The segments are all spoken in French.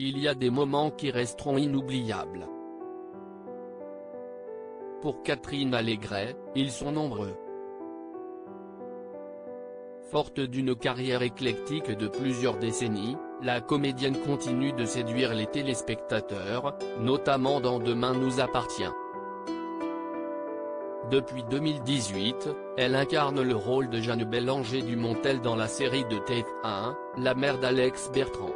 il y a des moments qui resteront inoubliables. Pour Catherine Allégret, ils sont nombreux. Forte d'une carrière éclectique de plusieurs décennies, la comédienne continue de séduire les téléspectateurs, notamment dans Demain nous appartient. Depuis 2018, elle incarne le rôle de Jeanne Bélanger du Montel dans la série de TF1, La mère d'Alex Bertrand.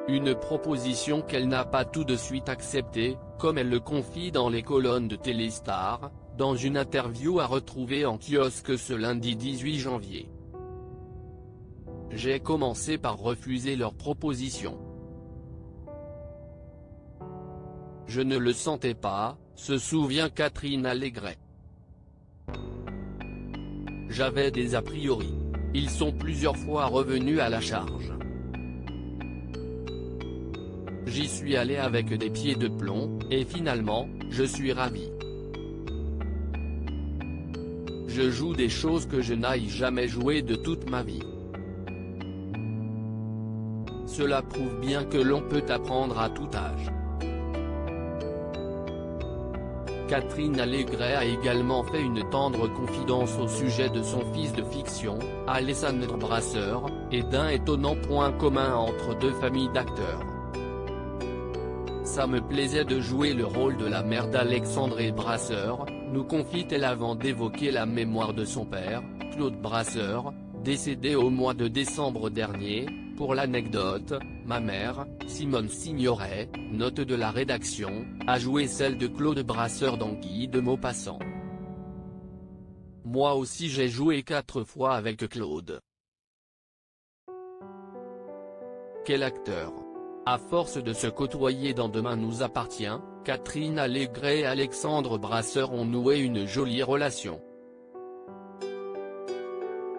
Une proposition qu'elle n'a pas tout de suite acceptée, comme elle le confie dans les colonnes de Téléstar, dans une interview à retrouver en kiosque ce lundi 18 janvier. J'ai commencé par refuser leur proposition. Je ne le sentais pas, se souvient Catherine Allégret. J'avais des a priori. Ils sont plusieurs fois revenus à la charge. J'y suis allé avec des pieds de plomb, et finalement, je suis ravi. Je joue des choses que je n'aille jamais jouer de toute ma vie. Cela prouve bien que l'on peut apprendre à tout âge. Catherine Allégret a également fait une tendre confidence au sujet de son fils de fiction, Alexandre Brasseur, et d'un étonnant point commun entre deux familles d'acteurs. Ça me plaisait de jouer le rôle de la mère d'Alexandre Brasseur, nous confie-t-elle avant d'évoquer la mémoire de son père, Claude Brasseur, décédé au mois de décembre dernier. Pour l'anecdote, ma mère, Simone Signoret, note de la rédaction, a joué celle de Claude Brasseur dans Guy de Maupassant. Moi aussi j'ai joué 4 fois avec Claude. Quel acteur! À force de se côtoyer dans Demain nous appartient, Catherine Allégret et Alexandre Brasseur ont noué une jolie relation.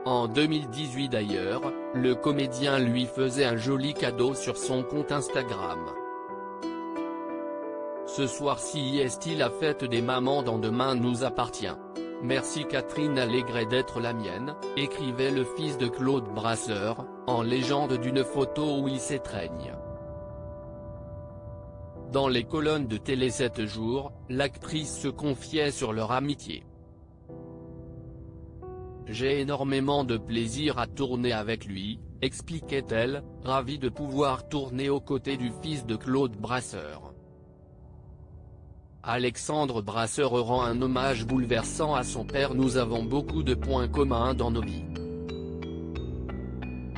En 2018 d'ailleurs, le comédien lui faisait un joli cadeau sur son compte Instagram. Ce soir-ci est la fête des mamans dans Demain nous appartient. Merci Catherine Allégret d'être la mienne, écrivait le fils de Claude Brasseur, en légende d'une photo où il s'étreigne. Dans les colonnes de Télé 7 jours, l'actrice se confiait sur leur amitié. J'ai énormément de plaisir à tourner avec lui, expliquait-elle, ravie de pouvoir tourner aux côtés du fils de Claude Brasseur. Alexandre Brasseur rend un hommage bouleversant à son père. Nous avons beaucoup de points communs dans nos vies.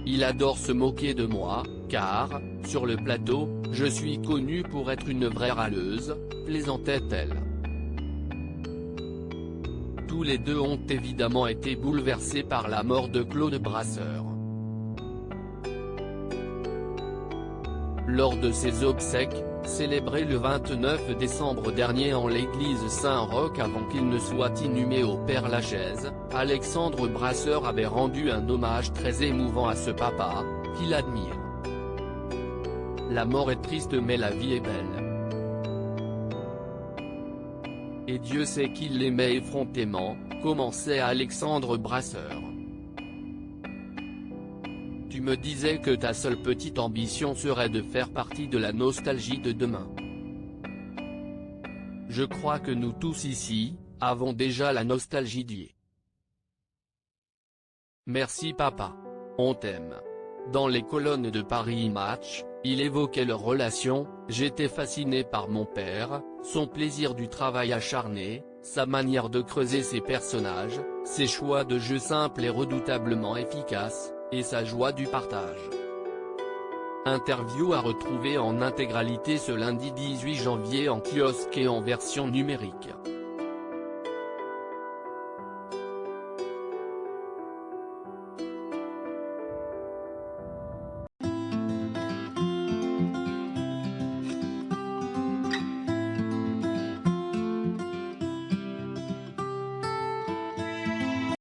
Il adore se moquer de moi, car, sur le plateau, je suis connue pour être une vraie râleuse, plaisantait-elle. Tous les deux ont évidemment été bouleversés par la mort de Claude Brasseur. Lors de ses obsèques, célébrées le 29 décembre dernier en l'église Saint-Roch avant qu'il ne soit inhumé au Père-Lachaise, Alexandre Brasseur avait rendu un hommage très émouvant à ce papa, qu'il admire. La mort est triste mais la vie est belle. Et Dieu sait qu'il l'aimait effrontément, commençait Alexandre Brasseur. Tu me disais que ta seule petite ambition serait de faire partie de la nostalgie de demain. Je crois que nous tous ici, avons déjà la nostalgie d'hier. Merci papa. On t'aime. Dans les colonnes de Paris Match, il évoquait leur relation, j'étais fasciné par mon père, son plaisir du travail acharné, sa manière de creuser ses personnages, ses choix de jeu simples et redoutablement efficaces, et sa joie du partage. Interview à retrouver en intégralité ce lundi 18 janvier en kiosque et en version numérique.